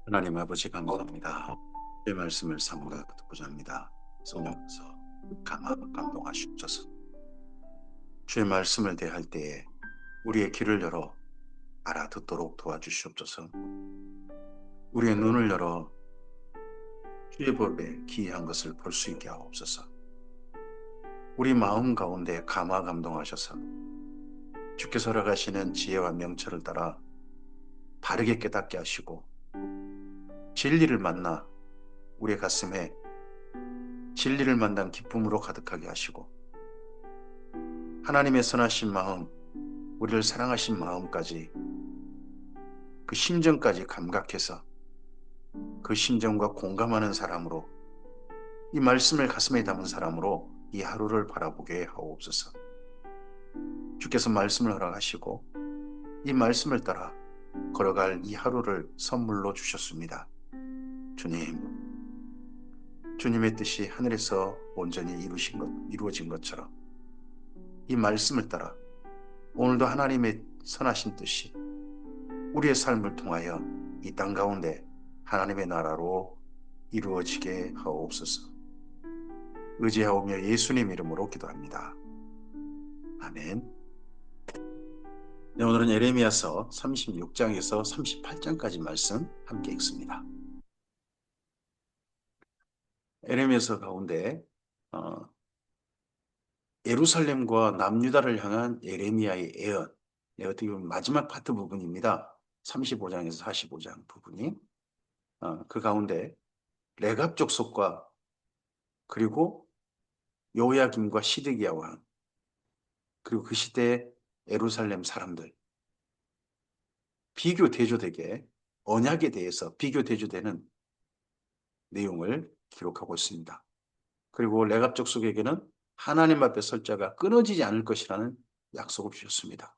하나님 아버지 감사합니다. 내 말씀을 삼가 듣고자 합니다. 성령께서 감동하시옵소서. 주의 말씀을 대할 때에 우리의 귀를 열어 알아듣도록 도와주시옵소서. 우리의 눈을 열어 주의 법에 기이한 것을 볼 수 있게 하옵소서. 우리 마음 가운데 감화 감동하셔서 주께서 허락하시는 지혜와 명철을 따라 바르게 깨닫게 하시고 진리를 만나 우리의 가슴에 진리를 만난 기쁨으로 가득하게 하시고 하나님의 선하신 마음, 우리를 사랑하신 마음까지 그 심정까지 감각해서 그 심정과 공감하는 사람으로 이 말씀을 가슴에 담은 사람으로 이 하루를 바라보게 하옵소서. 주께서 말씀을 허락하시고 이 말씀을 따라 걸어갈 이 하루를 선물로 주셨습니다. 주님의 뜻이 하늘에서 온전히 이루어진 것처럼 이 말씀을 따라 오늘도 하나님의 선하신 뜻이 우리의 삶을 통하여 이 땅 가운데 하나님의 나라로 이루어지게 하옵소서. 의지하오며 예수님 이름으로 기도합니다. 아멘. 네, 오늘은 예레미야서 36장에서 38장까지 말씀 함께 읽습니다. 예레미야서 가운데 예루살렘과 남유다를 향한 예레미야의 예언, 어떻게 보면 마지막 파트 부분입니다. 35장에서 45장 부분이 그 가운데 레갑 족속과 그리고 요야김과 시드기야 왕 그리고 그 시대의 예루살렘 사람들 비교 대조되게 언약에 대해서 비교 대조되는 내용을 기록하고 있습니다. 그리고 레갑 족속에게는 하나님 앞에 설 자가 끊어지지 않을 것이라는 약속을 주셨습니다.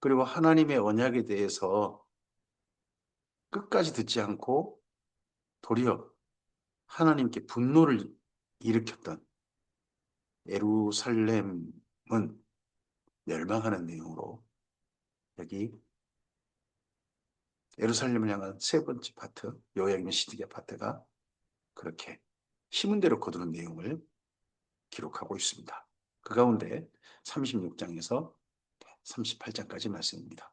그리고 하나님의 언약에 대해서 끝까지 듣지 않고 도리어 하나님께 분노를 일으켰던 예루살렘은 멸망하는 내용으로 여기 예루살렘을 향한 세 번째 파트, 요야김의 시드기야 파트가 그렇게 심은 대로 거두는 내용을 기록하고 있습니다. 그 가운데 36장에서 38장까지 말씀입니다.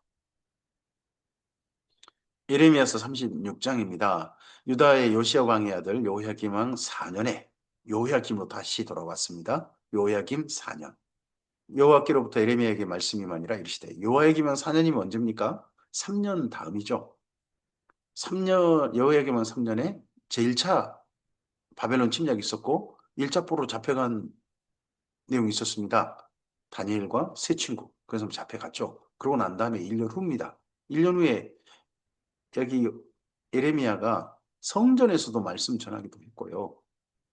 예레미야서 36장입니다. 유다의 요시야 왕의 아들 요야김 왕 4년에 요야김으로 다시 돌아왔습니다. 요야김 4년. 여호와께로부터 예레미야에게 말씀이 아니라 이르시되 요야김 왕 4년이면 언제입니까? 3년 다음이죠. 3년 여호야김 왕 3년에 제1차 바벨론 침략이 있었고 1차 포로 잡혀간 내용이 있었습니다. 다니엘과 세 친구. 그래서 잡혀갔죠. 그러고 난 다음에 1년 후입니다. 1년 후에 여기 예레미야가 성전에서도 말씀 전하기도 했고요.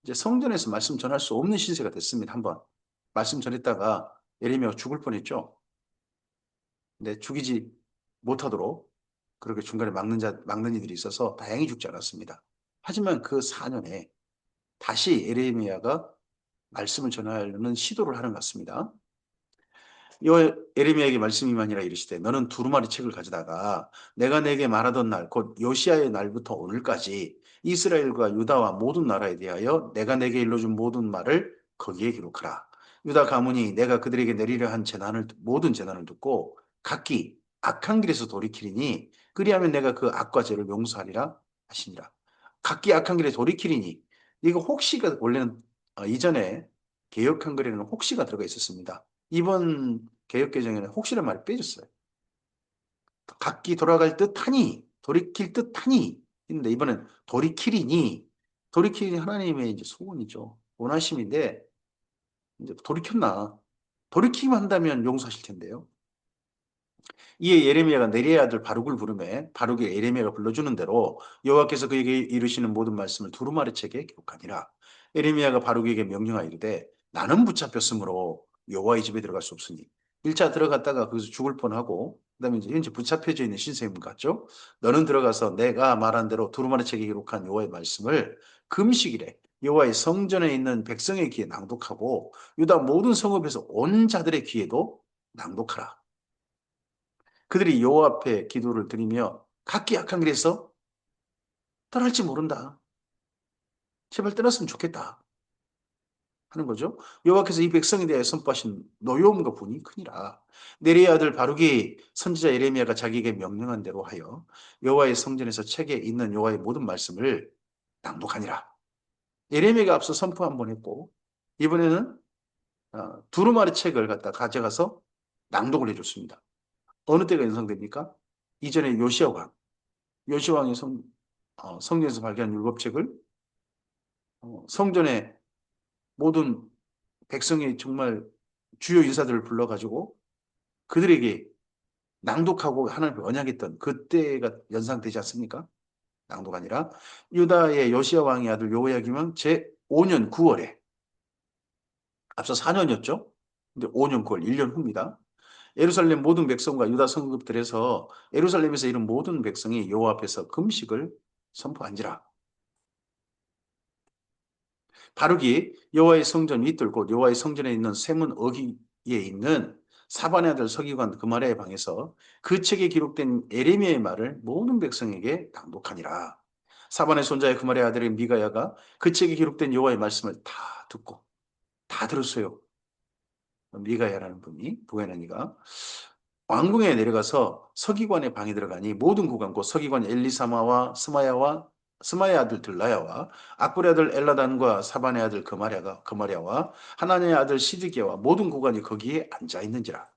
이제 성전에서 말씀 전할 수 없는 신세가 됐습니다. 한번 말씀 전했다가 예레미야가 죽을 뻔했죠. 근데 죽이지 못하도록 그렇게 중간에 막는 이들이 있어서 다행히 죽지 않았습니다. 하지만 그 4년에 다시 예레미야가 말씀을 전하려는 시도를 하는 것 같습니다. 예레미야에게 말씀이 아니라 이르시되 너는 두루마리 책을 가져다가 내가 내게 말하던 날 곧 요시아의 날부터 오늘까지 이스라엘과 유다와 모든 나라에 대하여 내가 내게 일러준 모든 말을 거기에 기록하라. 유다 가문이 내가 그들에게 내리려 한 모든 재난을 듣고 각기 악한 길에서 돌이키리니 그리하면 내가 그 악과 죄를 용서하리라 하시니라. 각기 악한 길에 돌이키리니 이거 혹시가 원래는 이전에 개역 한글에는 혹시가 들어가 있었습니다. 이번 개혁개정에는 혹시란 말이 빼졌어요. 각기 돌아갈 듯하니, 돌이킬 듯하니, 근데 이번엔 돌이키니 하나님의 이제 소원이죠. 원하심인데, 이제 돌이켰나? 돌이키기만 한다면 용서하실 텐데요. 이에 예레미야가 네리의 아들 바룩을 부르매 바룩이 예레미야가 불러주는 대로 여호와께서 그에게 이르시는 모든 말씀을 두루마리 책에 기록하니라. 예레미야가 바룩에게 명령하여 이르되 나는 붙잡혔으므로 여호와의 집에 들어갈 수 없으니 1차 들어갔다가 거기서 죽을 뻔하고 그다음에 이제 현재 붙잡혀져 있는 신세임 같죠. 너는 들어가서 내가 말한 대로 두루마리 책에 기록한 여호와의 말씀을 금식일에 여호와의 성전에 있는 백성의 귀에 낭독하고 유다 모든 성읍에서 온 자들의 귀에도 낭독하라. 그들이 여호와 앞에 기도를 드리며 각기 약한 길에서 떠날지 모른다. 제발 떠났으면 좋겠다. 하는 거죠. 여호와께서 이 백성에 대해 선포하신 노여움과 분이 크니라. 네리의 아들 바룩이 선지자 예레미야가 자기에게 명령한 대로 하여 여호와의 성전에서 책에 있는 여호와의 모든 말씀을 낭독하니라. 예레미야가 앞서 선포 한 번 했고 이번에는 두루마리 책을 갖다 가져가서 낭독을 해줬습니다. 어느 때가 연상됩니까? 이전에 요시야 왕, 요시야 왕이 성전에서 발견한 율법책을 성전에 모든 백성이 정말 주요 인사들을 불러가지고 그들에게 낭독하고 하나님을 언약했던 그때가 연상되지 않습니까? 낭독 아니라 유다의 요시야 왕의 아들 요호야김은 제5년 9월에 앞서 4년이었죠. 근데 5년 9월 1년 후입니다. 예루살렘 모든 백성과 유다 성급들에서 예루살렘에서 이런 모든 백성이 여호와 앞에서 금식을 선포한지라. 바룩이 여호와의 성전 윗돌 곧 여호와의 성전에 있는 세문 어귀에 있는 사반의 아들 서기관 그마랴의 방에서 그 책에 기록된 에레미야의 말을 모든 백성에게 낭독하니라. 사반의 손자의 그마랴의 아들인 미가야가 그 책에 기록된 여호와의 말씀을 다 듣고 다 들었어요. 미가야라는 분이 부에나니가 왕궁에 내려가서 서기관의 방에 들어가니 모든 국왕 곧 서기관 엘리사마와 스마야 아들 들라야와 악불의 아들 엘라단과 사반의 아들 그마랴와 하나님의 아들 시드기야와 모든 국왕이 거기에 앉아 있는지라.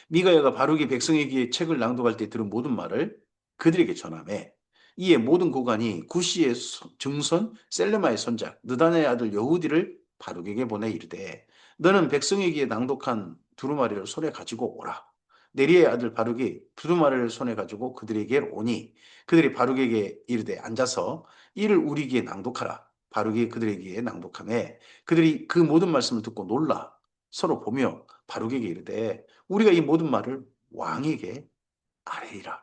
미가야가 바룩이 백성에게 책을 낭독할 때 들은 모든 말을 그들에게 전하매 이에 모든 국왕이 구시의 증손 셀레마의 손자 느단의 아들 여후디를 바룩에게 보내 이르되 너는 백성에게 낭독한 두루마리를 손에 가지고 오라. 네리의 아들 바룩이 두루마리를 손에 가지고 그들에게 오니 그들이 바룩에게 이르되 앉아서 이를 우리에게 낭독하라. 바룩이 그들에게 낭독하매 그들이 그 모든 말씀을 듣고 놀라 서로 보며 바룩에게 이르되 우리가 이 모든 말을 왕에게 아뢰리라.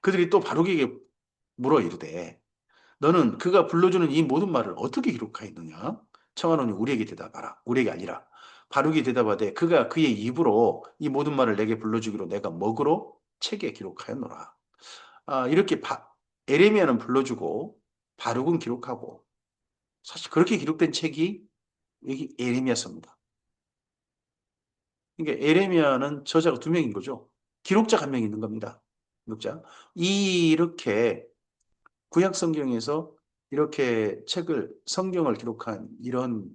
그들이 또 바룩에게 물어 이르되 너는 그가 불러주는 이 모든 말을 어떻게 기록하였느냐? 청하노니 우리에게 대답하라. 우리에게 아니라. 바룩이 대답하되 그가 그의 입으로 이 모든 말을 내게 불러주기로 내가 먹으로 책에 기록하였노라. 이렇게 에레미야는 불러주고 바룩은 기록하고 사실 그렇게 기록된 책이 여기 에레미야서입니다. 그러니까 에레미야는 저자가 두 명인 거죠. 기록자가 한 명 있는 겁니다. 기록자. 이렇게 구약 성경에서 이렇게 성경을 기록한 이런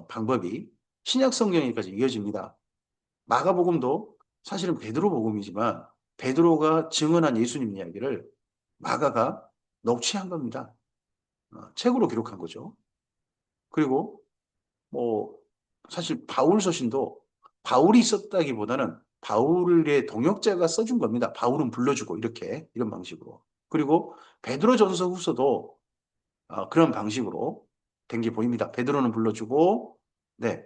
방법이 신약 성경에까지 이어집니다. 마가복음도 사실은 베드로 복음이지만 베드로가 증언한 예수님 이야기를 마가가 녹취한 겁니다. 책으로 기록한 거죠. 그리고 뭐 사실 바울 서신도 바울이 썼다기보다는 바울의 동역자가 써준 겁니다. 바울은 불러주고 이렇게 이런 방식으로. 그리고 베드로 전서 후서도 그런 방식으로 된 게 보입니다. 베드로는 불러주고 네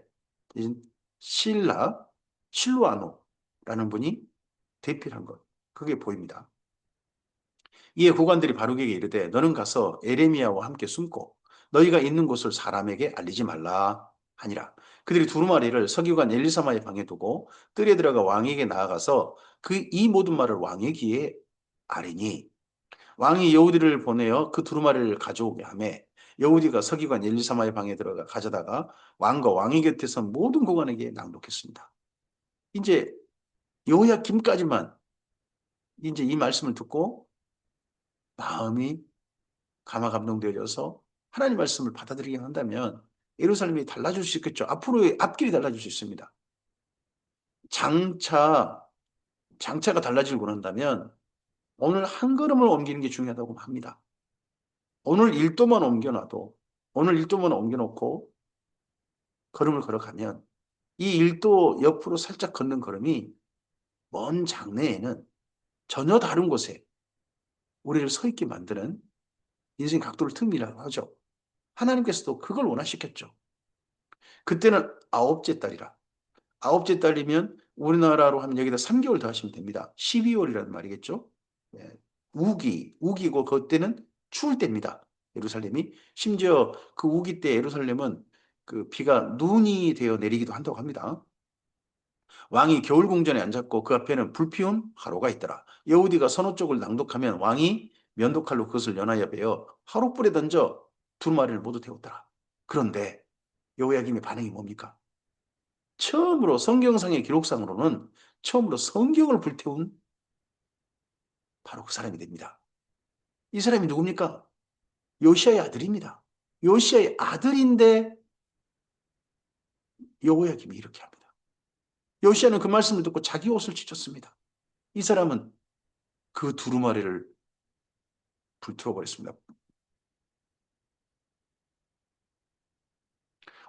실루아노라는 분이 대필한 것 그게 보입니다. 이에 고관들이 바룩에게 이르되 너는 가서 에레미야와 함께 숨고 너희가 있는 곳을 사람에게 알리지 말라 하니라. 그들이 두루마리를 서기관 엘리사마의 방에 두고 뜰에 들어가 왕에게 나아가서 이 모든 말을 왕의 귀에 아뢰니 왕이 여우디를 보내어 그 두루마리를 가져오게 하매 여우디가 서기관 엘리사마의 방에 들어가 가져다가 왕과 왕의 곁에서 모든 고관에게 낭독했습니다. 이제 여호야김까지만 이제 이 말씀을 듣고 마음이 감화감동되어져서 하나님 말씀을 받아들이게 한다면 예루살렘이 달라질 수 있겠죠. 앞으로의 앞길이 달라질 수 있습니다. 장차가 달라지고 한다면 오늘 한 걸음을 옮기는 게 중요하다고 합니다. 오늘 오늘 일도만 옮겨놓고 걸음을 걸어가면 이 일도 옆으로 살짝 걷는 걸음이 먼 장래에는 전혀 다른 곳에 우리를 서 있게 만드는 인생 각도를 틉니라고 하죠. 하나님께서도 그걸 원하시겠죠. 그때는 아홉째 달이라. 아홉째 달이면 우리나라로 하면 여기다 3개월 더 하시면 됩니다. 12월이라는 말이겠죠. 예. 우기고 그때는 추울 때입니다. 예루살렘이. 심지어 그 우기 때 예루살렘은 그 비가 눈이 되어 내리기도 한다고 합니다. 왕이 겨울 궁전에 앉았고 그 앞에는 불피운 화로가 있더라. 여우디가 선호 쪽을 낭독하면 왕이 면도칼로 그것을 연하여 베어 화로불에 던져 두루마리를 모두 태웠더라. 그런데 여호야김의 반응이 뭡니까? 처음으로 성경상의 기록상으로는 처음으로 성경을 불태운 바로 그 사람이 됩니다. 이 사람이 누굽니까? 요시아의 아들입니다. 요시아의 아들인데 여호야김이 이렇게 합니다. 요시아는 그 말씀을 듣고 자기 옷을 찢었습니다. 이 사람은 그 두루마리를 불태워 버렸습니다.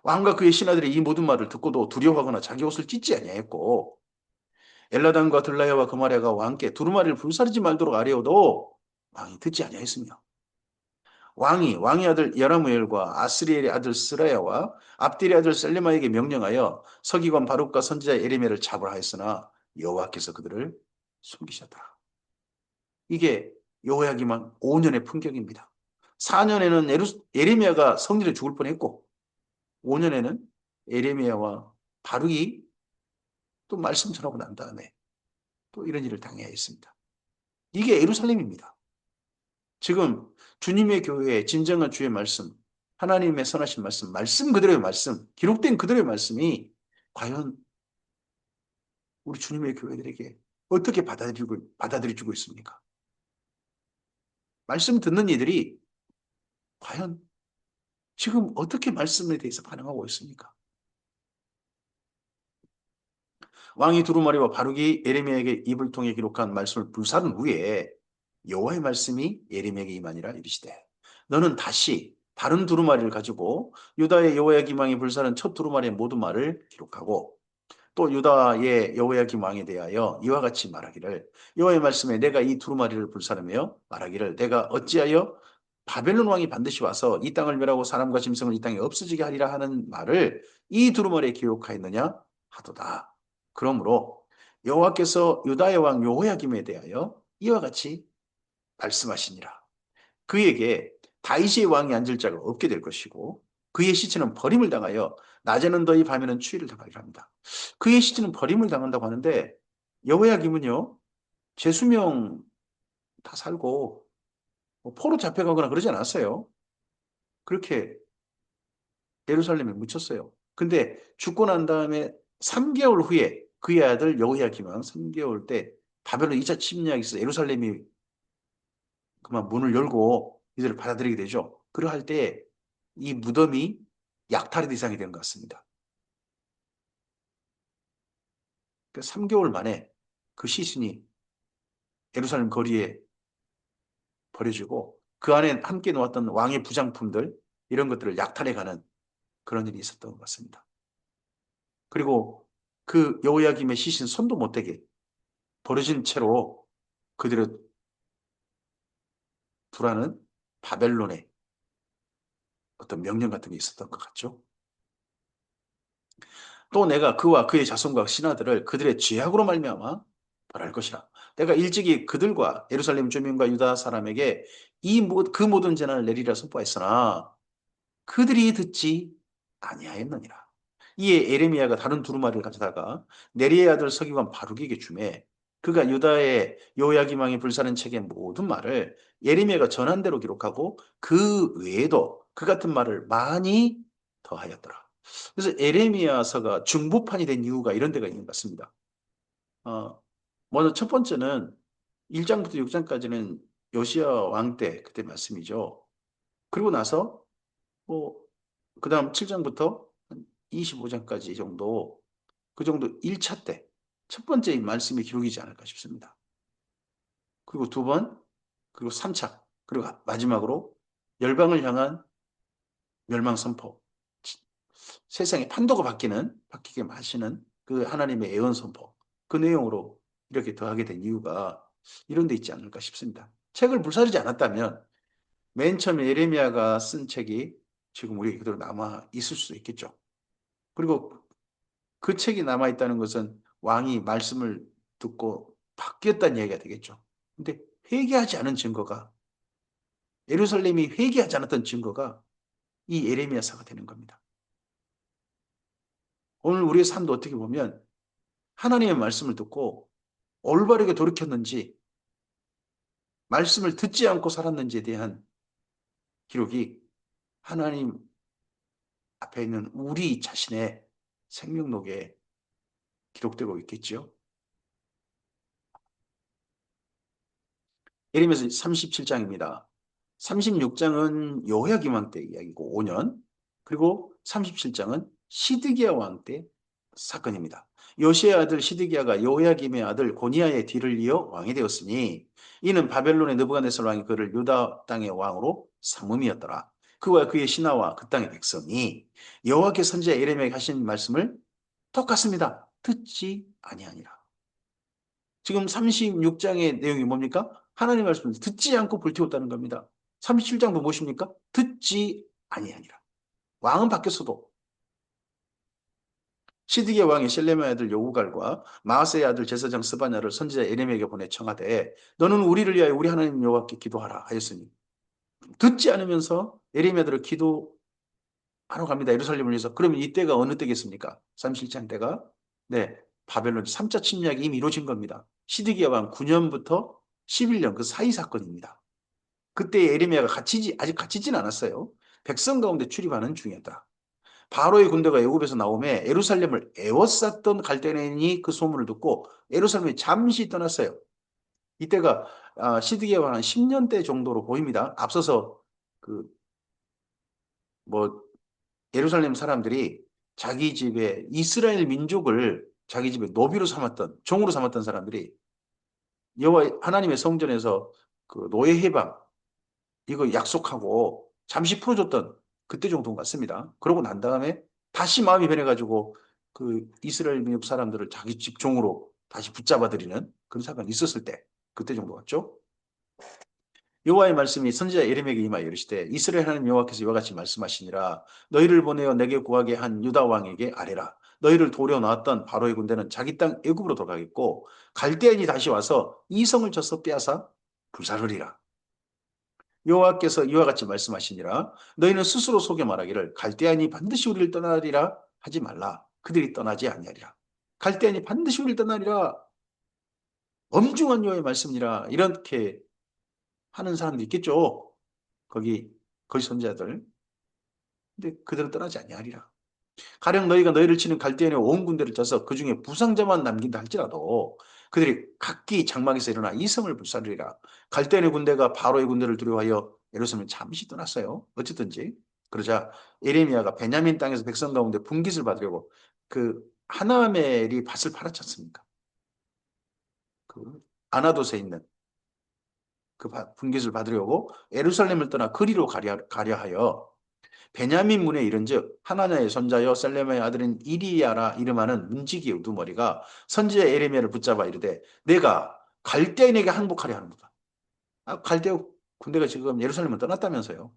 왕과 그의 신하들이 이 모든 말을 듣고도 두려워하거나 자기 옷을 찢지 아니하였고 엘라단과 들라야와 그마랴가 왕께 두루마리를 불사르지 말도록 아뢰어도 왕이 듣지 아니하였으며 왕의 아들 여라무엘과 아스리엘의 아들 스라야와 압딜의 아들 셀레마에게 명령하여 서기관 바룩과 선지자 예레미야를 잡으라 하였으나 여호와께서 그들을 숨기셨더라. 이게 여호야기만 5년의 풍경입니다. 4년에는 예레미야가 성전에 죽을 뻔했고 5년에는 예레미야와 바룩이 또 말씀 전하고 난 다음에 또 이런 일을 당해야 했습니다. 이게 예루살렘입니다. 지금 주님의 교회의 진정한 주의 말씀, 하나님의 선하신 말씀, 말씀 그대로의 말씀, 기록된 그대로의 말씀이 과연 우리 주님의 교회들에게 어떻게 받아들여지고 있습니까? 말씀 듣는 이들이 과연 지금 어떻게 말씀에 대해서 반응하고 있습니까? 왕이 두루마리와 바룩이 예레미야에게 입을 통해 기록한 말씀을 불사른 후에 여호와의 말씀이 예레미야에게 임하니라 이르시되 너는 다시 다른 두루마리를 가지고 유다의 여호야김 왕이 불사른 첫 두루마리의 모든 말을 기록하고 또 유다의 여호야김 왕에 대하여 이와 같이 말하기를 여호와의 말씀에 내가 이 두루마리를 불사르며 말하기를 내가 어찌하여 바벨론 왕이 반드시 와서 이 땅을 멸하고 사람과 짐승을 이 땅에 없어지게 하리라 하는 말을 이 두루마리에 기록하였느냐 하도다. 그러므로 여호와께서 유다의 왕 여호야김에 대하여 이와 같이 말씀하시니라. 그에게 다윗의 왕이 앉을 자가 없게 될 것이고 그의 시체는 버림을 당하여 낮에는 더위 밤에는 추위를 당하리라 합니다. 그의 시체는 버림을 당한다고 하는데 여호야김은요 재수명 다 살고 뭐 포로 잡혀가거나 그러지 않았어요. 그렇게 예루살렘에 묻혔어요. 근데 죽고 난 다음에 3개월 후에 그의 아들 여호야김 왕 3개월 때 바벨론 2차 침략이 있어 예루살렘이 그만 문을 열고 이들을 받아들이게 되죠. 그러할 때 이 무덤이 약탈의 대상이 된 것 같습니다. 그 3개월 만에 그 시신이 예루살렘 거리에 버려지고 그 안에 함께 놓았던 왕의 부장품들 이런 것들을 약탈해가는 그런 일이 있었던 것 같습니다. 그리고 그 여호야김의 시신 손도 못 대게 버려진 채로 그들을 두라는 바벨론의 어떤 명령 같은 게 있었던 것 같죠. 또 내가 그와 그의 자손과 신하들을 그들의 죄악으로 말미암아 벌할 것이라. 내가 일찍이 그들과 예루살렘 주민과 유다 사람에게 그 모든 재난을 내리라 선포했으나 그들이 듣지 아니하였느니라. 이에 에레미야가 다른 두루마리를 가져다가 네리의 아들 서기관 바룩에게 주매 그가 유다의 요야김 왕이 불사른 책의 모든 말을 예레미야가 전한 대로 기록하고 그 외에도 그 같은 말을 많이 더하였더라. 그래서 에레미야서가 중보판이 된 이유가 이런 데가 있는 것 같습니다. 어, 먼저 첫 번째는 1장부터 6장까지는 요시야 왕 때 그때 말씀이죠. 그리고 나서 뭐 그다음 7장부터 25장까지 정도 그 정도 1차 때 첫 번째 말씀의 기록이지 않을까 싶습니다. 그리고 두 번, 그리고 3차, 그리고 마지막으로 열방을 향한 멸망 선포. 세상의 판도가 바뀌게 하시는 그 하나님의 예언 선포. 그 내용으로 이렇게 더하게 된 이유가 이런 데 있지 않을까 싶습니다. 책을 불사르지 않았다면 맨 처음에 예레미야가 쓴 책이 지금 우리에게 그대로 남아 있을 수도 있겠죠. 그리고 그 책이 남아 있다는 것은 왕이 말씀을 듣고 바뀌었다는 얘기가 되겠죠. 근데 회개하지 않은 증거가 예루살렘이 회개하지 않았던 증거가 이 예레미야서가 되는 겁니다. 오늘 우리의 삶도 어떻게 보면 하나님의 말씀을 듣고 올바르게 돌이켰는지, 말씀을 듣지 않고 살았는지에 대한 기록이 하나님 앞에 있는 우리 자신의 생명록에 기록되고 있겠지요. 예레미야서 37장입니다. 36장은 여호야김 왕 때 이야기고 5년, 그리고 37장은 시드기야 왕 때 사건입니다. 요시의 아들 시드기야가 여호야김의 아들 고니야의 뒤를 이어 왕이 되었으니 이는 바벨론의 느부갓네살 왕이 그를 유다 땅의 왕으로 삼음이었더라. 그와 그의 신하와 그 땅의 백성이 여호와께 선지자 예레미야에게 하신 말씀을 똑같습니다. 듣지 아니하니라. 지금 36장의 내용이 뭡니까? 하나님 말씀을 듣지 않고 불태웠다는 겁니다. 37장도 무엇입니까? 듣지 아니하니라. 왕은 바뀌었어도 시드기야 왕이 셀레미야 아들 여우갈과 마아세의 아들 제사장 스바냐를 선지자 예레미야에게 보내 청하되 너는 우리를 위하여 우리 하나님 여호와께 기도하라 하였으니 듣지 않으면서 예레미야들을 기도하러 갑니다. 예루살렘을 위해서. 그러면 이때가 어느 때겠습니까? 37장 때가 네, 바벨론 3차 침략이 이미 이루어진 겁니다. 시드기야 왕 9년부터 11년 그 사이 사건입니다. 그때 예레미야가 아직 갇히진 않았어요. 백성 가운데 출입하는 중이었다. 바로의 군대가 애굽에서 나오매 예루살렘을 에워쌌던 갈대인이 그 소문을 듣고 예루살렘에 잠시 떠났어요. 이때가 시드기야 왕 한 10년대 정도로 보입니다. 앞서서 그 뭐 예루살렘 사람들이 자기 집에 이스라엘 민족을 자기 집에 노비로 삼았던 종으로 삼았던 사람들이 여호와 하나님의 성전에서 그 노예 해방 이거 약속하고 잠시 풀어줬던 그때 정도 같습니다. 그러고 난 다음에 다시 마음이 변해가지고 그 이스라엘 민족 사람들을 자기 집 종으로 다시 붙잡아들이는 그런 사건이 있었을 때 그때 정도 같죠? 여호와의 말씀이 선지자 예레미야에게 임하여 이르시되 이스라엘 하나님 여호와께서 이와 같이 말씀하시니라 너희를 보내어 내게 구하게 한 유다 왕에게 아뢰라 너희를 도려 놨던 바로의 군대는 자기 땅 애굽으로 돌아가겠고 갈대인이 다시 와서 이 성을 쳐서 빼앗아 불사르리라 여호와께서 이와 같이 말씀하시니라 너희는 스스로 속여 말하기를 갈대인이 반드시 우리를 떠나리라 하지 말라 그들이 떠나지 아니하리라 갈대인이 반드시 우리를 떠나리라 엄중한 여호와의 말씀이라 이렇게 하는 사람도 있겠죠. 거기 선지자들. 근데 그들은 떠나지 아니하리라. 가령 너희가 너희를 치는 갈대인의 온 군대를 쳐서 그 중에 부상자만 남긴다 할지라도 그들이 각기 장막에서 일어나 이 성을 불사르리라. 갈대인의 군대가 바로의 군대를 두려워하여 예루살렘을 잠시 떠났어요. 어쨌든지 그러자 예레미야가 베냐민 땅에서 백성 가운데 분깃을 받으려고 그 하나멜이 밭을 팔았지 않습니까? 그 아나돗에 있는 그 분깃을 받으려고 예루살렘을 떠나 거리로 가려 하여 베냐민 문에 이른즉 하나냐의 손자여 셀레마의 아들인 이리야라 이름하는 문지기의 우두머리가 선지자 예레미야를 붙잡아 이르되 내가 갈대인에게 항복하려 하는도다. 갈대 군대가 지금 예루살렘을 떠났다면서요.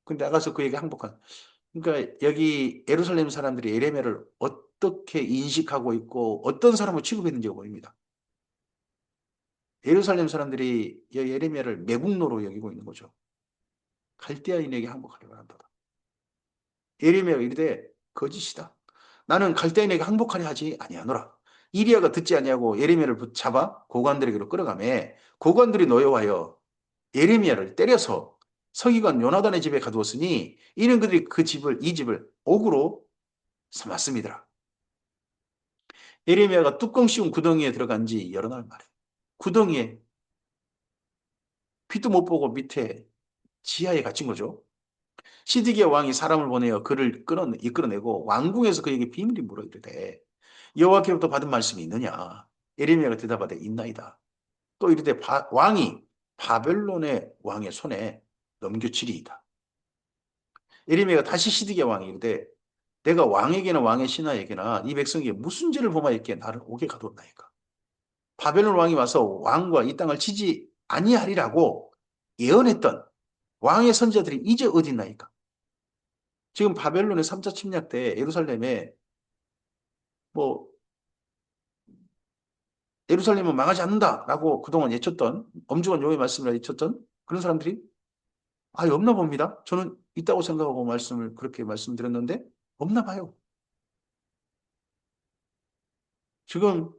근데 나가서 그에게 항복한. 그러니까 여기 예루살렘 사람들이 예레미야를 어떻게 인식하고 있고 어떤 사람으로 취급했는지가 보입니다. 예루살렘 사람들이 예레미야를 매국노로 여기고 있는 거죠. 갈대아인에게 항복하려고 한다. 예레미야가 이르되 거짓이다. 나는 갈대인에게 항복하려 하지 아니하노라. 이리야가 듣지 아니하고 예레미야를 붙잡아 고관들에게로 끌어가매 고관들이 노여워하여 예레미야를 때려서 서기관 요나단의 집에 가두었으니 이는 그들이 이 집을 옥으로 삼았습니다. 예레미야가 뚜껑 씌운 구덩이에 들어간 지 여러 날 만에 구덩이에 빛도 못 보고 밑에 지하에 갇힌 거죠. 시드기야 왕이 사람을 보내어 그를 이끌어내고 왕궁에서 그에게 비밀이 물어 이르되 여호와께로부터 받은 말씀이 있느냐? 예레미야가 대답하되 있나이다. 또 이르되 왕이 바벨론의 왕의 손에 넘겨치리이다. 예레미야가 다시 시드기야 왕이 이르되 내가 왕에게나 왕의 신하에게나 이 백성에게 무슨 죄를 범하였기에 나를 옥에 가두었나이까? 바벨론 왕이 와서 왕과 이 땅을 치지 아니하리라고 예언했던 왕의 선지자들이 이제 어디 있나이까? 지금 바벨론의 3차 침략 때 예루살렘에 뭐 예루살렘은 망하지 않는다라고 그동안 예쳤던 엄중한 여호와의 말씀을 예쳤던 그런 사람들이 아예 없나 봅니다. 저는 있다고 생각하고 그렇게 말씀드렸는데 없나 봐요. 지금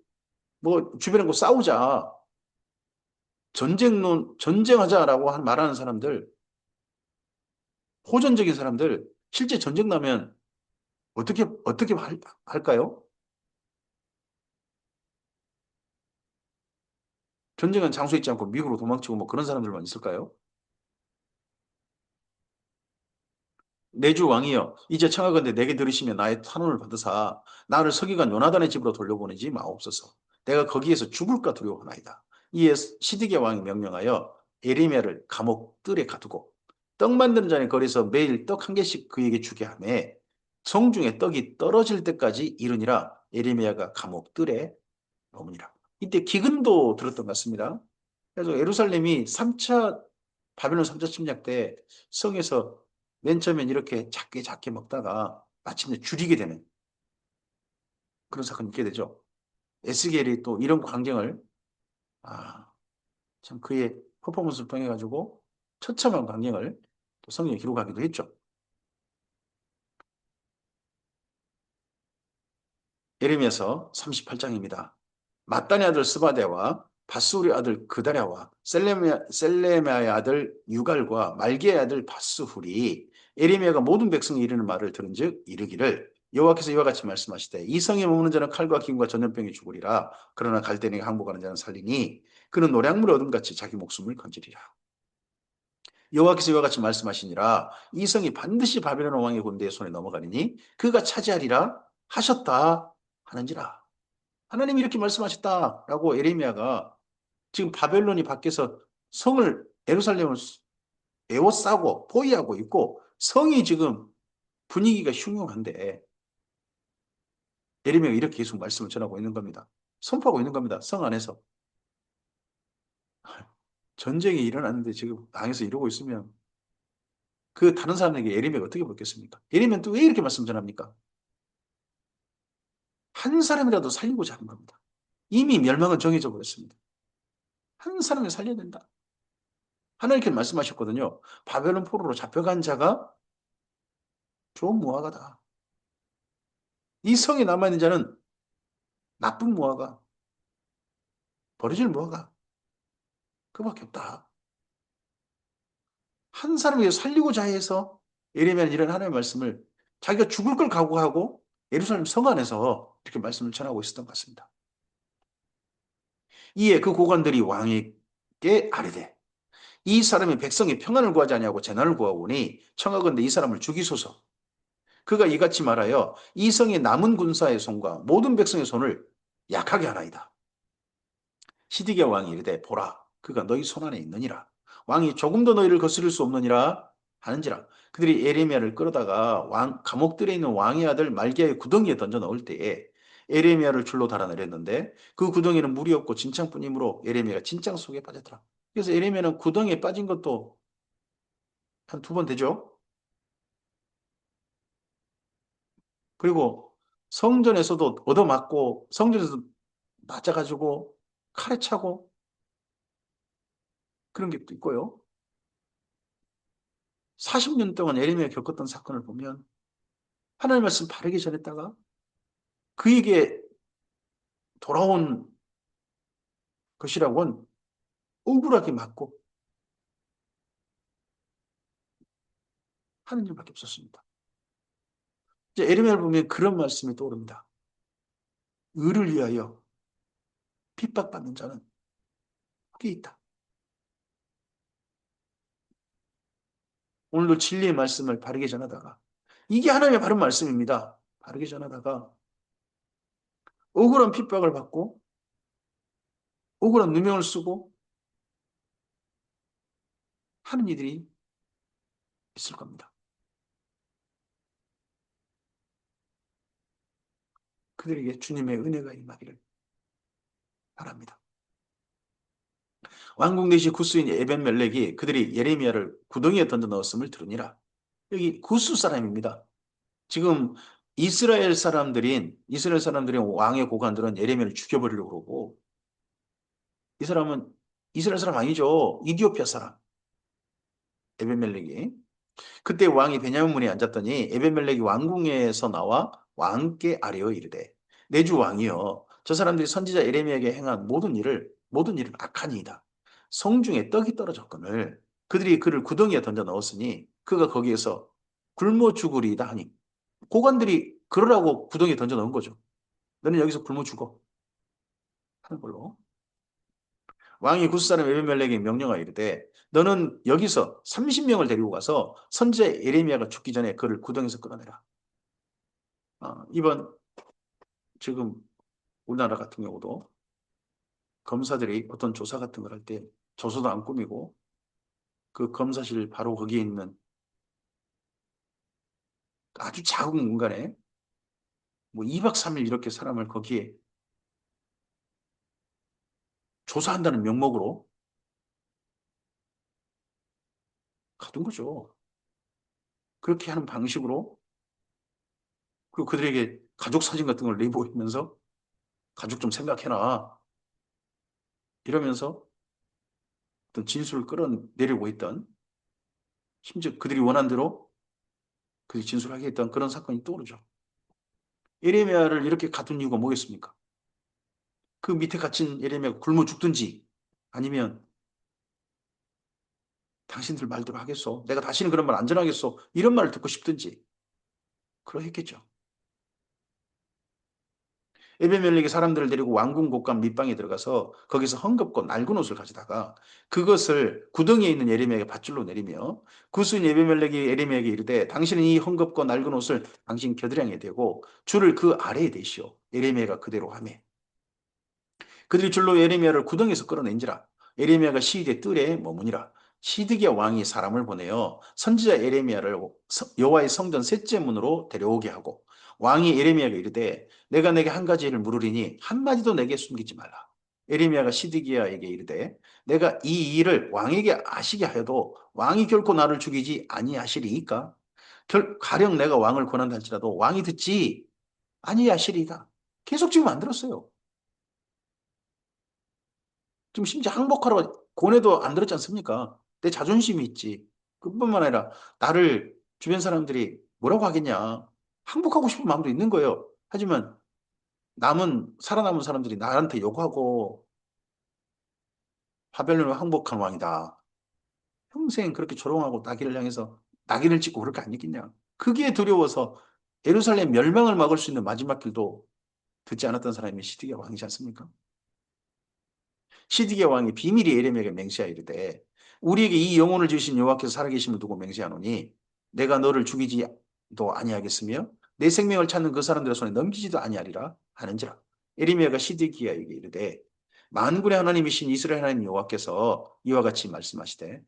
뭐 주변에 뭐 싸우자, 전쟁하자라고 말하는 사람들, 호전적인 사람들, 실제 전쟁 나면 어떻게 할까요? 전쟁은 장소에 있지 않고 미국으로 도망치고 뭐 그런 사람들만 있을까요? 내주 왕이여, 이제 청하건대 내게 들으시면 나의 탄원을 받으사 나를 서기관 요나단의 집으로 돌려보내지 마옵소서. 내가 거기에서 죽을까 두려워하나이다. 이에 시드기야 왕이 명령하여 에리메를 감옥 뜰에 가두고 떡 만드는 자의 거리에서 매일 떡 한 개씩 그에게 주게 하며 성중에 떡이 떨어질 때까지 이르니라. 에리메야가 감옥 뜰에 머무니라. 이때 기근도 들었던 것 같습니다. 그래서 예루살렘이 3차 바벨론 3차 침략 때 성에서 맨 처음엔 이렇게 작게 작게 먹다가 마침내 줄이게 되는 그런 사건이 있게 되죠. 에스겔이 또 이런 광경을 아, 참 그의 퍼포먼스를 통해 가지고 처참한 광경을 또 성경에 기록하기도 했죠. 예레미야서 38장입니다. 마따의 아들 스바데와 바스ուր의 아들 그다랴와 셀레메아의 아들 유갈과 말기의 아들 바스훌이 예레미야가 모든 백성이 이르는 말을 들은즉 이르기를 여호와께서 이와 같이 말씀하시되 이 성에 머무는 자는 칼과 기근과 전염병이 죽으리라. 그러나 갈대네가 항복하는 자는 살리니 그는 노량물 어둠같이 자기 목숨을 건지리라. 여호와께서 이와 같이 말씀하시니라. 이 성이 반드시 바벨론 왕의 군대의 손에 넘어가리니 그가 차지하리라 하셨다 하는지라. 하나님이 이렇게 말씀하셨다라고 에레미야가 지금 바벨론이 밖에서 성을 예루살렘을 에워싸고 포위하고 있고 성이 지금 분위기가 흉흉한데 에레미야가 이렇게 계속 말씀을 전하고 있는 겁니다. 선포하고 있는 겁니다. 성 안에서 전쟁이 일어났는데 지금 당에서 이러고 있으면 그 다른 사람에게 에레미야가 어떻게 보겠습니까? 에레미야는 또 왜 이렇게 말씀 전합니까? 한 사람이라도 살리고자 하는 겁니다. 이미 멸망은 정해져 버렸습니다. 한 사람을 살려야 된다. 하나님께 말씀하셨거든요. 바벨론 포로로 잡혀간 자가 좋은 무화과다. 이 성에 남아있는 자는 나쁜 무화과, 버려질 무화과, 그밖에 없다. 한 사람을 살리고자 해서 예레미야는 이런 하나님의 말씀을 자기가 죽을 걸 각오하고 예루살렘 성 안에서 이렇게 말씀을 전하고 있었던 것 같습니다. 이에 그 고관들이 왕에게 아뢰되 이 사람이 백성이 평안을 구하지 아니하고 재난을 구하오니 청하건대 이 사람을 죽이소서. 그가 이같이 말하여 이 성의 남은 군사의 손과 모든 백성의 손을 약하게 하나이다. 시드기야 왕이 이르되 보라 그가 너희 손 안에 있느니라. 왕이 조금도 너희를 거스릴 수 없느니라 하는지라. 그들이 에레미야를 끌어다가 왕 감옥들에 있는 왕의 아들 말기야의 구덩이에 던져 넣을 때에 에레미야를 줄로 달아내렸는데 그 구덩이는 물이 없고 진창뿐이므로 에레미야가 진창 속에 빠졌더라. 그래서 에레미야는 구덩이에 빠진 것도 한 2번 되죠. 그리고 성전에서도 얻어맞고 성전에서 맞아가지고 칼에 차고 그런 게 또 있고요. 40년 동안 예레미야가 겪었던 사건을 보면 하나님 말씀 바르게 전했다가 그에게 돌아온 것이라고는 억울하게 맞고 하는 일밖에 없었습니다. 이제 예레미야를 보면 그런 말씀이 떠오릅니다. 의를 위하여 핍박받는 자는 복이 있다. 오늘도 진리의 말씀을 바르게 전하다가 이게 하나님의 바른 말씀입니다. 바르게 전하다가 억울한 핍박을 받고 억울한 누명을 쓰고 하는 이들이 있을 겁니다. 그들에게 주님의 은혜가 임하기를 바랍니다. 왕궁 내시 구스인 에벤멜렉이 그들이 예레미야를 구덩이에 던져 넣었음을 들으니라. 여기 구스 사람입니다. 지금 이스라엘 사람들인 왕의 고관들은 예레미야를 죽여버리려고 그러고 이 사람은 이스라엘 사람 아니죠. 이디오피아 사람 에벤멜렉이. 그때 왕이 베냐민 문에 앉았더니 에벤멜렉이 왕궁에서 나와 왕께 아뢰어 이르되 내 주 왕이여 저 사람들이 선지자 예레미야에게 행한 모든 일은 악한 일이다. 성중에 떡이 떨어졌거늘 그들이 그를 구덩이에 던져 넣었으니 그가 거기에서 굶어 죽으리이다 하니 고관들이 그러라고 구덩이에 던져 넣은 거죠. 너는 여기서 굶어 죽어 하는 걸로. 왕이 구스 사람 에벤멜렉에게 명령하여 이르되 너는 여기서 30명을 데리고 가서 선지자 예레미야가 죽기 전에 그를 구덩이에서 끌어내라. 이번 지금 우리나라 같은 경우도 검사들이 어떤 조사 같은 걸 할 때 조서도 안 꾸미고 그 검사실 바로 거기에 있는 아주 작은 공간에 뭐 2박 3일 이렇게 사람을 거기에 조사한다는 명목으로 가둔 거죠. 그렇게 하는 방식으로 그리고 그들에게 가족 사진 같은 걸 내보이면서 가족 좀 생각해라 이러면서 어떤 진술을 끌어내려고 했던 심지어 그들이 원한 대로 그 진술하게 했던 그런 사건이 떠오르죠. 예레미야를 이렇게 가둔 이유가 뭐겠습니까? 그 밑에 갇힌 예레미야가 굶어 죽든지 아니면 당신들 말대로 하겠소. 내가 다시는 그런 말 안전하겠소. 이런 말을 듣고 싶든지 그러했겠죠. 에베멜렉이 사람들을 데리고 왕궁 곳간 밑방에 들어가서 거기서 헝겊고 낡은 옷을 가져다가 그것을 구덩이에 있는 예레미야에게 밧줄로 내리며 구스인 에베멜렉이 예레미야에게 이르되 당신은 이 헝겊고 낡은 옷을 당신 겨드랑이에 대고 줄을 그 아래에 대시오. 예레미야가 그대로 하매 그들이 줄로 예레미야를 구덩이에서 끌어낸지라. 예레미야가 시드의 뜰에 머무니라. 시드기야 왕이 사람을 보내어 선지자 예레미야를 여호와의 성전 셋째 문으로 데려오게 하고 왕이 예레미야에게 이르되 내가 내게 한 가지 일을 물으리니 한마디도 내게 숨기지 말라. 예레미야가 시드기야에게 이르되 내가 이 일을 왕에게 아시게 하여도 왕이 결코 나를 죽이지 아니하시리이까? 가령 내가 왕을 권한다 할지라도 왕이 듣지 아니하시리이다. 계속 지금 안 들었어요. 지금 심지어 항복하러 고뇌도 안 들었지 않습니까? 내 자존심이 있지. 그뿐만 아니라 나를 주변 사람들이 뭐라고 하겠냐. 항복하고 싶은 마음도 있는 거예요. 하지만 살아남은 사람들이 나한테 욕하고 바벨론을 항복한 왕이다. 평생 그렇게 조롱하고 나귀를 향해서 낙인을 찍고 그렇게 안 있겠냐. 그게 두려워서 예루살렘 멸망을 막을 수 있는 마지막 길도 듣지 않았던 사람이 시드기야 왕이지 않습니까? 시드기야 왕이 비밀이 예레미야에게 맹세하여 이르되 우리에게 이 영혼을 지으신 여호와께서 살아계심을 두고 맹세하노니 내가 너를 죽이지도 아니하겠으며 내 생명을 찾는 그 사람들의 손에 넘기지도 아니하리라 하는지라. 예레미야가 시드기야에게 이르되 만군의 하나님이신 이스라엘 하나님 여호와께서 이와 같이 말씀하시되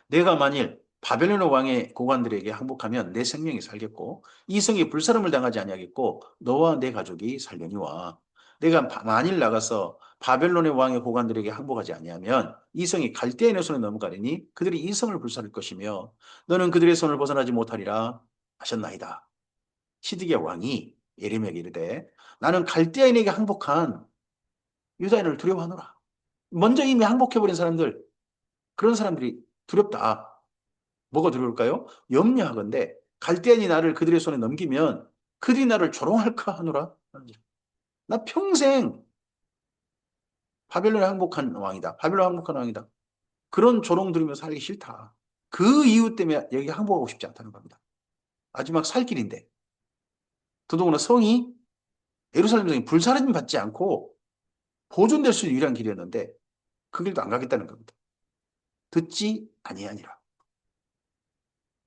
내가 만일 바벨론 왕의 고관들에게 항복하면 내 생명이 살겠고 이 성이 불사름을 당하지 아니하겠고 너와 내 가족이 살려니와 내가 만일 나가서 바벨론의 왕의 고관들에게 항복하지 아니하면 이 성이 갈대인의 손에 넘어가리니 그들이 이 성을 불사를 것이며 너는 그들의 손을 벗어나지 못하리라 하셨나이다. 시드기야 왕이 예레미야에게 이르되 나는 갈대인에게 항복한 유다인을 두려워하노라. 먼저 이미 항복해버린 사람들 그런 사람들이 두렵다. 뭐가 두려울까요? 염려하건대 갈대인이 나를 그들의 손에 넘기면 그들이 나를 조롱할까 하노라. 나 평생 바벨론에 항복한 왕이다. 바벨론 항복한 왕이다. 그런 조롱 들으며 살기 싫다. 그 이유 때문에 여기 항복하고 싶지 않다는 겁니다. 마지막 살 길인데. 더더구나 성이 예루살렘 성이 불사름 받지 않고 보존될 수 있는 유일한 길이었는데 그 길도 안 가겠다는 겁니다. 듣지 아니하니라.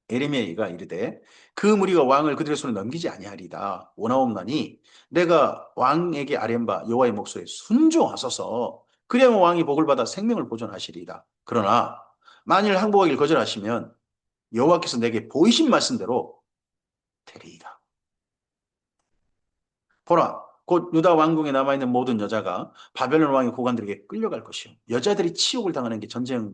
에레미야가 이르되 그 무리가 왕을 그들의 손에 넘기지 아니하리다 원하옵나니 내가 왕에게 아뢰는 바 여호와의 목소리에 순종하소서 그리하면 왕이 복을 받아 생명을 보존하시리이다. 그러나 만일 항복하기를 거절하시면 여호와께서 내게 보이신 말씀대로 되리이다. 보라 곧 유다 왕궁에 남아있는 모든 여자가 바벨론 왕의 고관들에게 끌려갈 것이요 여자들이 치욕을 당하는 게 전쟁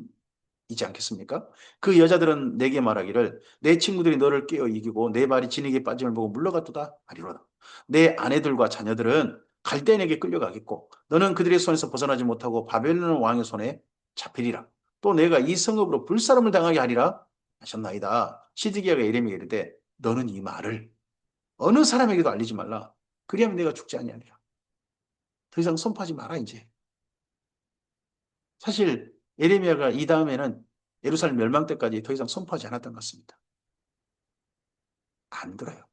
이지 않겠습니까? 그 여자들은 내게 말하기를 내 친구들이 너를 깨어 이기고 내 발이 진에게 빠짐을 보고 물러갔도다 하리로다. 내 아내들과 자녀들은 갈대인에게 끌려가겠고 너는 그들의 손에서 벗어나지 못하고 바벨론 왕의 손에 잡히리라. 또 내가 이 성읍으로 불사름을 당하게 하리라 하셨나이다. 시드기야가 예레미야에게 이르되 너는 이 말을 어느 사람에게도 알리지 말라. 그리하면 내가 죽지 아니하리라. 더 이상 선포하지 마라 이제. 사실 예레미야가 이 다음에는 예루살렘 멸망 때까지 더 이상 선포하지 않았던 것 같습니다. 안 들어요.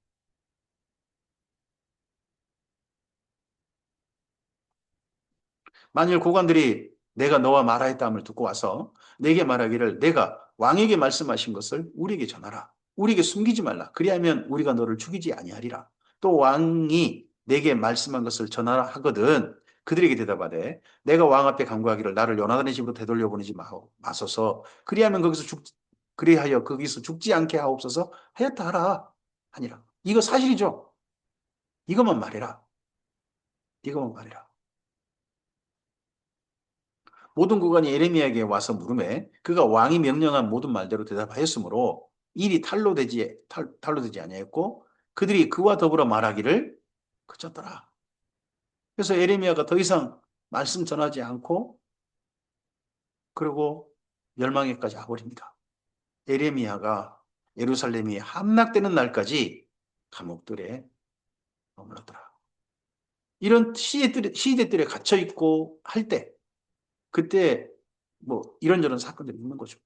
만일 고관들이 내가 너와 말하였다함을 듣고 와서 내게 말하기를 내가 왕에게 말씀하신 것을 우리에게 전하라. 우리에게 숨기지 말라. 그리하면 우리가 너를 죽이지 아니하리라. 또 왕이 내게 말씀한 것을 전하라 하거든 그들에게 대답하되 내가 왕 앞에 간구하기를 나를 요나단의 집으로 되돌려 보내지 마소서. 그리하여 거기서 죽지 않게 하옵소서 하였다 하라 하니라. 이거 사실이죠. 이것만 말해라. 이것만 말해라. 모든 고관이 예레미야에게 와서 물음에 그가 왕이 명령한 모든 말대로 대답하였으므로 일이 탈로되지 아니하였고 그들이 그와 더불어 말하기를 그쳤더라. 그래서 예레미야가 더 이상 말씀 전하지 않고 그리고 멸망에까지 와버립니다. 예레미야가 예루살렘이 함락되는 날까지 감옥들에 머물렀더라. 이런 시대들에 갇혀 있고 할 때 그때 뭐 이런저런 사건들이 있는 거죠.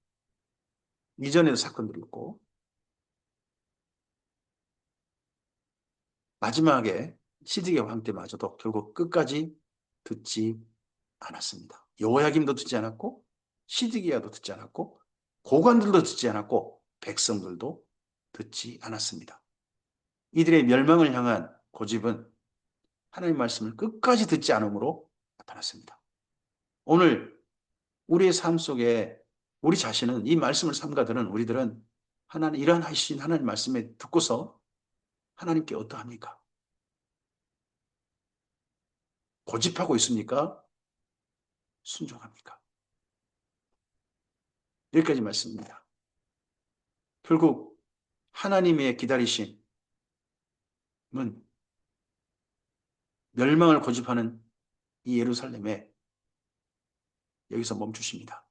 이전에도 사건들이 있고 마지막에 시드기야 왕 때마저도 결국 끝까지 듣지 않았습니다. 여호야김도 듣지 않았고 시드기야도 듣지 않았고 고관들도 듣지 않았고 백성들도 듣지 않았습니다. 이들의 멸망을 향한 고집은 하나님의 말씀을 끝까지 듣지 않음으로 나타났습니다. 오늘 우리의 삶 속에 우리 자신은 이 말씀을 삼가드는 우리들은 하나님 이러한 하신 하나님 말씀에 듣고서 하나님께 어떠합니까? 고집하고 있습니까? 순종합니까? 여기까지 말씀입니다. 결국 하나님의 기다리심은 멸망을 고집하는 이 예루살렘에 여기서 멈추십니다.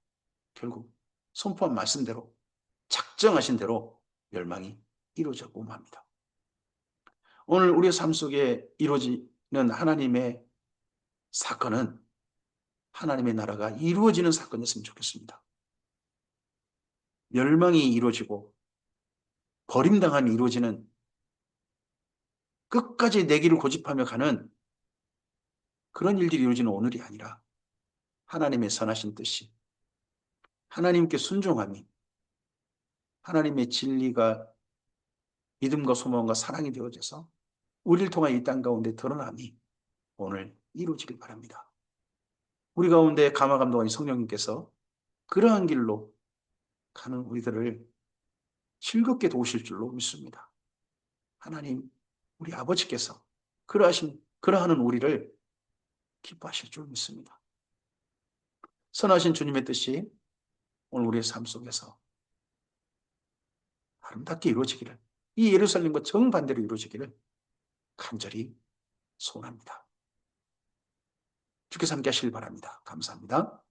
결국 선포한 말씀대로 작정하신 대로 멸망이 이루어졌고 맙니다. 오늘 우리의 삶 속에 이루어지는 하나님의 사건은 하나님의 나라가 이루어지는 사건이었으면 좋겠습니다. 멸망이 이루어지고 버림당함이 이루어지는 끝까지 내 길을 고집하며 가는 그런 일들이 이루어지는 오늘이 아니라 하나님의 선하신 뜻이 하나님께 순종함이 하나님의 진리가 믿음과 소망과 사랑이 되어져서 우리를 통한 이 땅 가운데 드러남이 오늘 이루어지길 바랍니다. 우리 가운데 감화감동하신 성령님께서 그러한 길로 가는 우리들을 즐겁게 도우실 줄로 믿습니다. 하나님, 우리 아버지께서 그러하는 우리를 기뻐하실 줄 믿습니다. 선하신 주님의 뜻이 오늘 우리의 삶 속에서 아름답게 이루어지기를, 이 예루살렘과 정반대로 이루어지기를 간절히 소원합니다. 주께서 함께 하시길 바랍니다. 감사합니다.